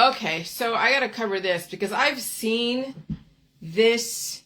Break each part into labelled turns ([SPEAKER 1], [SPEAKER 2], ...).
[SPEAKER 1] Okay, so I gotta cover this because I've seen this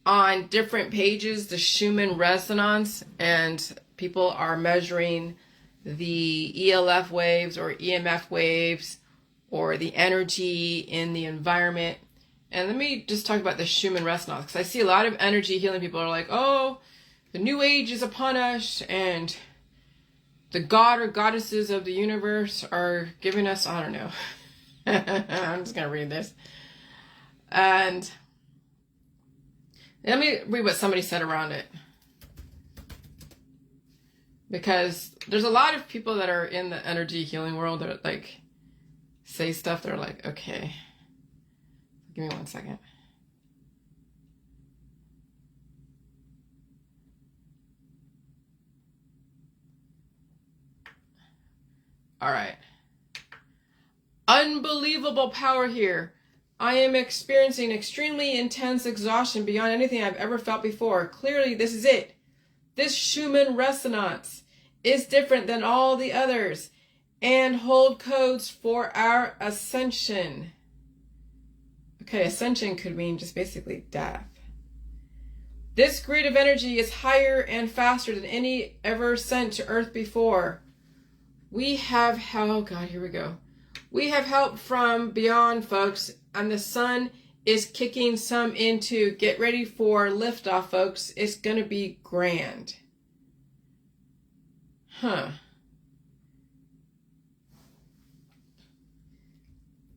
[SPEAKER 1] on different pages, the Schumann resonance, and people are measuring the ELF waves or EMF waves or the energy in the environment. And let me just talk about the Schumann resonance, because I see a lot of energy healing people are like, oh, the new age is upon us, and the god or goddesses of the universe are giving us, I don't know. I'm just going to read this. And let me read what somebody said around it. Because there's a lot of people that are in the energy healing world that like say stuff that are like, okay, give me 1 second. All right. Unbelievable power here. I am experiencing extremely intense exhaustion beyond anything I've ever felt before. Clearly, this is it. This Schumann resonance is different than all the others and hold codes for our ascension. Okay, ascension could mean just basically death. This grid of energy is higher and faster than any ever sent to Earth before. We have help, God, here we go. We have help from beyond, folks, and the sun is kicking some into. Get ready for liftoff, folks. It's going to be grand. Huh.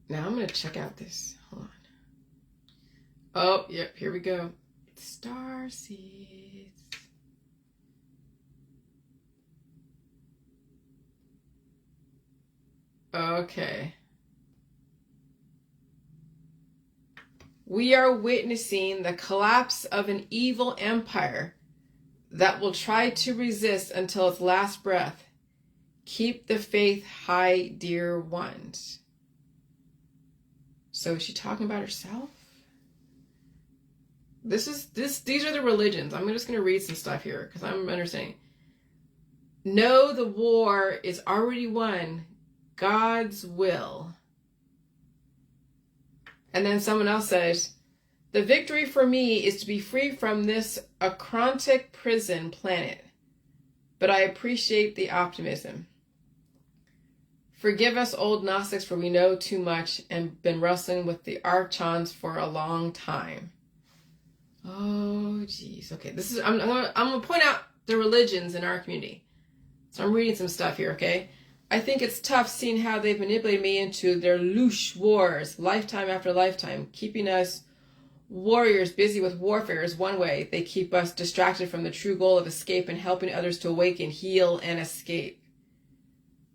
[SPEAKER 1] Now I'm going to check out this. Hold on. Oh, yep, here we go. Star seeds. Okay. We are witnessing the collapse of an evil empire that will try to resist until its last breath. Keep the faith high, dear ones. So is she talking about herself? These are the religions. I'm just going to read some stuff here because I'm understanding. No, the war is already won. God's will. And then someone else says, the victory for me is to be free from this acrontic prison planet. But I appreciate the optimism. Forgive us, old Gnostics, for we know too much and been wrestling with the archons for a long time. Oh, geez. Okay, this is I'm gonna point out the religions in our community. So I'm reading some stuff here, okay? I think it's tough seeing how they've manipulated me into their louche wars, lifetime after lifetime, keeping us warriors busy with warfare is one way. They keep us distracted from the true goal of escape and helping others to awaken, heal, and escape.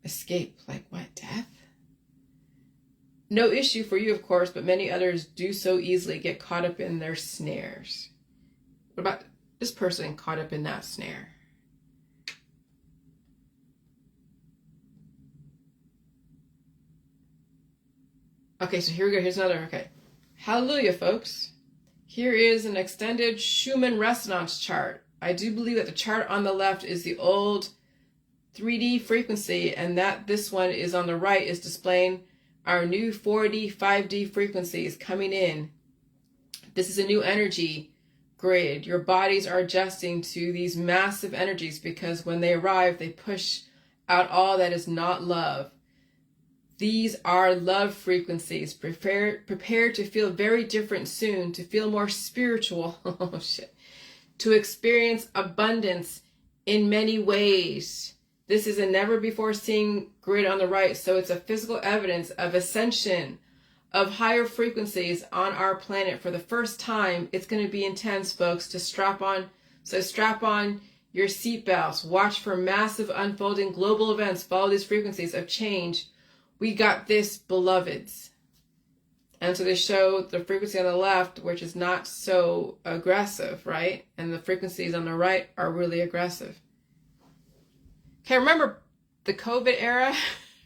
[SPEAKER 1] Escape? Like what, death? No issue for you, of course, but many others do so easily get caught up in their snares. What about this person caught up in that snare? Okay, so here we go. Here's another. Okay. Hallelujah, folks. Here is an extended Schumann resonance chart. I do believe that the chart on the left is the old 3D frequency, and that this one is on the right is displaying our new 4D, 5D frequencies coming in. This is a new energy grid. Your bodies are adjusting to these massive energies because when they arrive, they push out all that is not love. These are love frequencies. Prepare to feel very different soon, to feel more spiritual. Oh, shit. To experience abundance in many ways. This is a never before seen grid on the right, so it's a physical evidence of ascension of higher frequencies on our planet for the first time. It's going to be intense, folks, to strap on. So strap on your seatbelts. Watch for massive unfolding global events. Follow these frequencies of change. We got this, beloveds. And so they show the frequency on the left, which is not so aggressive, right? And the frequencies on the right are really aggressive. Okay, remember the COVID era?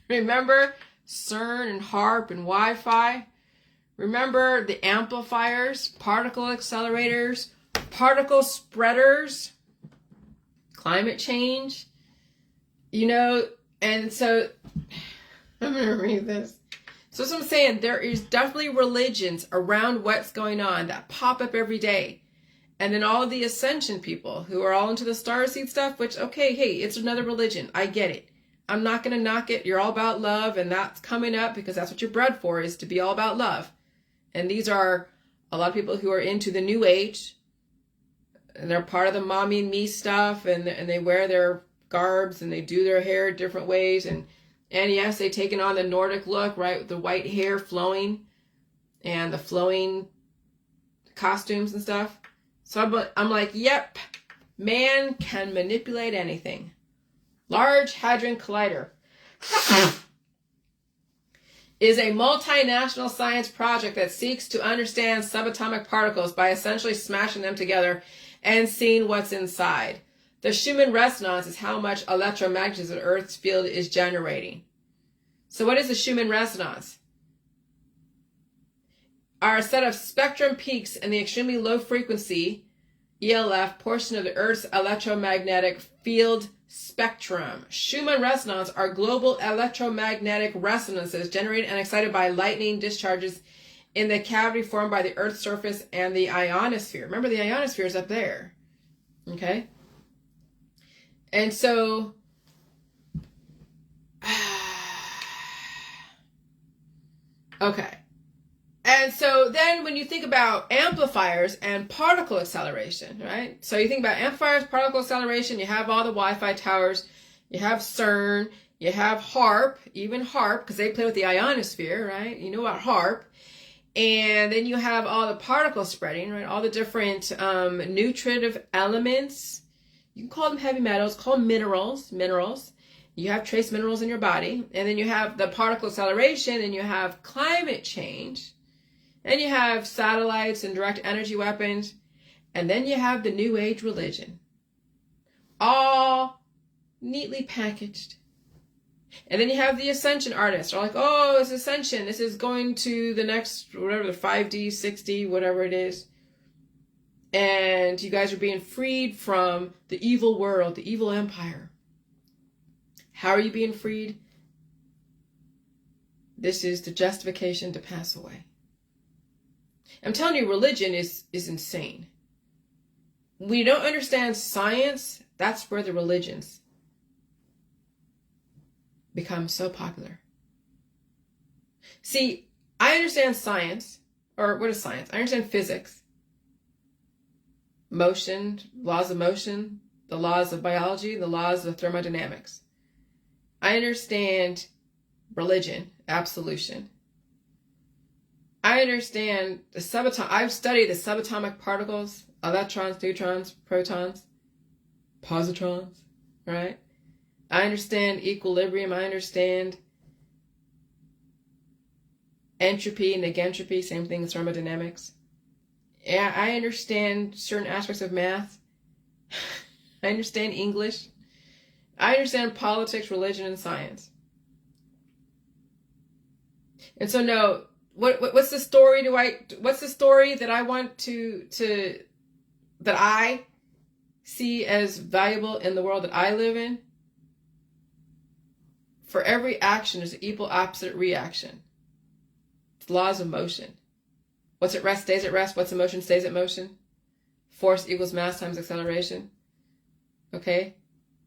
[SPEAKER 1] Remember CERN and HARP and Wi-Fi? Remember the amplifiers, particle accelerators, particle spreaders, climate change? You know, and so I'm going to read this. So that's what I'm saying. There is definitely religions around what's going on that pop up every day. And then all the ascension people who are all into the starseed stuff, which, okay, hey, it's another religion. I get it. I'm not going to knock it. You're all about love, and that's coming up because that's what you're bred for, is to be all about love. And these are a lot of people who are into the new age, and they're part of the mommy and me stuff, and they wear their garbs, and they do their hair different ways, and yes, they've taken on the Nordic look, right, with the white hair flowing, and the flowing costumes and stuff. So I'm like, yep, man can manipulate anything. Large Hadron Collider is a multinational science project that seeks to understand subatomic particles by essentially smashing them together and seeing what's inside. The Schumann resonance is how much electromagnetism Earth's field is generating. So what is the Schumann resonance? Are a set of spectrum peaks in the extremely low frequency, ELF, portion of the Earth's electromagnetic field spectrum. Schumann resonance are global electromagnetic resonances generated and excited by lightning discharges in the cavity formed by the Earth's surface and the ionosphere. Remember, the ionosphere is up there. Okay? And so okay. And so then when you think about amplifiers and particle acceleration, right? So you think about amplifiers, particle acceleration, you have all the Wi-Fi towers, you have CERN, you have HARP, even HARP, because they play with the ionosphere, right? You know about HARP. And then you have all the particle spreading, right? All the different nutritive elements. You can call them heavy metals, call them minerals. You have trace minerals in your body. And then you have the particle acceleration, and you have climate change. And you have satellites and direct energy weapons. And then you have the New Age religion. All neatly packaged. And then you have the ascension artists. They're like, oh, it's ascension. This is going to the next, whatever, the 5D, 6D, whatever it is. And you guys are being freed from the evil world, the evil empire. How are you being freed? This is the justification to pass away. I'm telling you, religion is insane. When you don't understand science, that's where the religions become so popular. See, I understand science, or what is science? I understand physics, motion, laws of motion, the laws of biology, the laws of thermodynamics. I understand religion, absolution. I understand the subatomic. I've studied the subatomic particles, electrons, neutrons, protons, positrons, right? I understand equilibrium. I understand entropy and negentropy, same thing as thermodynamics. Yeah, I understand certain aspects of math. I understand English. I understand politics, religion, and science. And so no, what's the story what's the story that I want that I see as valuable in the world that I live in? For every action, there's an equal opposite reaction. It's laws of motion. What's at rest stays at rest. What's in motion stays at motion. Force equals mass times acceleration. Okay?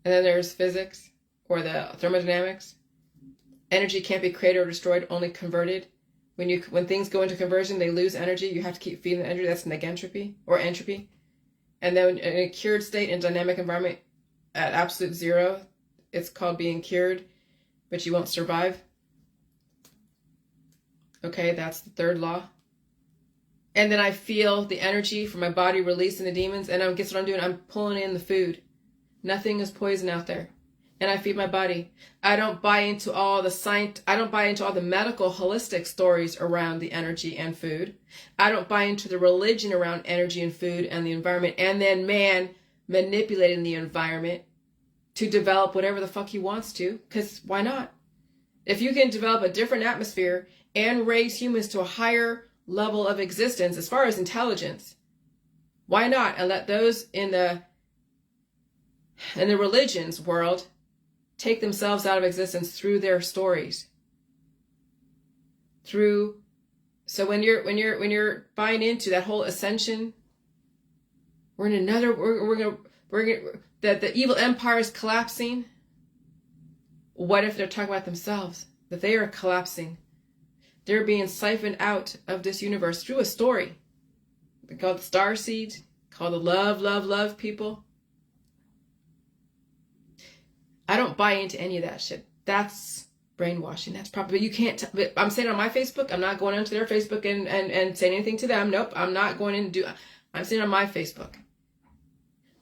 [SPEAKER 1] And then there's physics, or the thermodynamics. Energy can't be created or destroyed, only converted. When things go into conversion, they lose energy. You have to keep feeding the energy. That's negentropy or entropy. And then in a cured state in dynamic environment at absolute zero, it's called being cured, but you won't survive. Okay, that's the third law. And then I feel the energy from my body releasing the demons, and guess what I'm doing? I'm pulling in the food. Nothing is poison out there. And I feed my body. I don't buy into all the science. I don't buy into all the medical holistic stories around the energy and food. I don't buy into the religion around energy and food and the environment, and then man manipulating the environment to develop whatever the fuck he wants to, because why not? If you can develop a different atmosphere and raise humans to a higher level of existence as far as intelligence, why not? And let those in the religions world take themselves out of existence through their stories. So when you're buying into that whole ascension, we're in another, we're gonna that the evil empire is collapsing. What if they're talking about themselves? That they are collapsing. They're being siphoned out of this universe through a story. They call it the star seeds, called the love people. I don't buy into any of that shit. That's brainwashing. That's probably, you can't, but I'm saying on my Facebook, I'm not going onto their Facebook and saying anything to them. Nope, I'm not going in and I'm saying on my Facebook.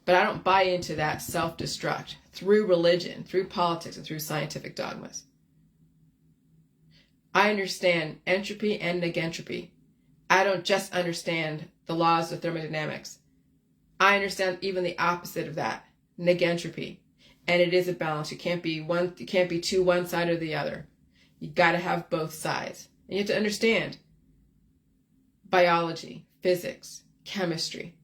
[SPEAKER 1] But I don't buy into that self-destruct through religion, through politics, and through scientific dogmas. I understand entropy and negentropy. I don't just understand the laws of thermodynamics. I understand even the opposite of that, negentropy. And it is a balance. You can't be one side or the other. You got to have both sides. And you have to understand biology, physics, chemistry.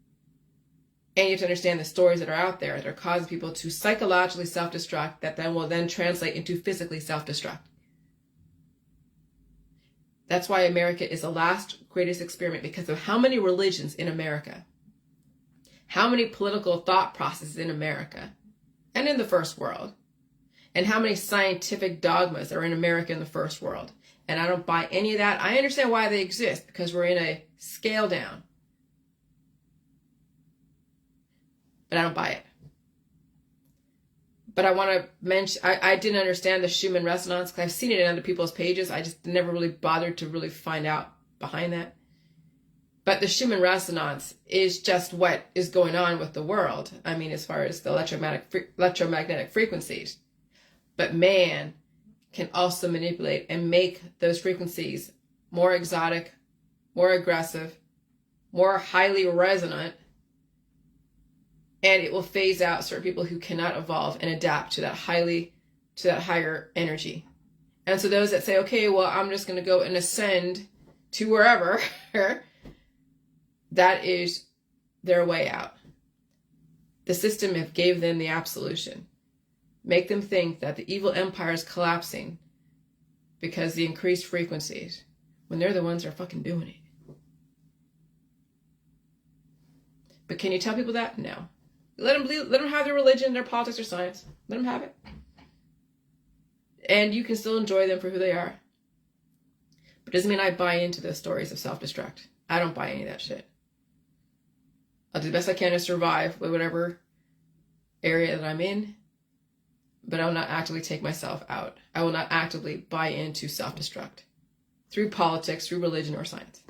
[SPEAKER 1] And you have to understand the stories that are out there that are causing people to psychologically self-destruct that then will then translate into physically self-destruct. That's why America is the last greatest experiment, because of how many religions in America, how many political thought processes in America and in the first world, and how many scientific dogmas are in America in the first world. And I don't buy any of that. I understand why they exist, because we're in a scale down. But I don't buy it. But I want to mention, I didn't understand the Schumann resonance, because I've seen it in other people's pages. I just never really bothered to really find out behind that. But the Schumann resonance is just what is going on with the world. I mean, as far as the electromagnetic frequencies. But man can also manipulate and make those frequencies more exotic, more aggressive, more highly resonant. And it will phase out certain people who cannot evolve and adapt to that higher energy. And so those that say, okay, well, I'm just going to go and ascend to wherever, that is their way out. The system have gave them the absolution. Make them think that the evil empire is collapsing because the increased frequencies, when they're the ones that are fucking doing it. But can you tell people that? No. Let them have their religion, their politics, or science. Let them have it. And you can still enjoy them for who they are. But it doesn't mean I buy into the stories of self-destruct. I don't buy any of that shit. I'll do the best I can to survive with whatever area that I'm in. But I will not actively take myself out. I will not actively buy into self-destruct through politics, through religion, or science.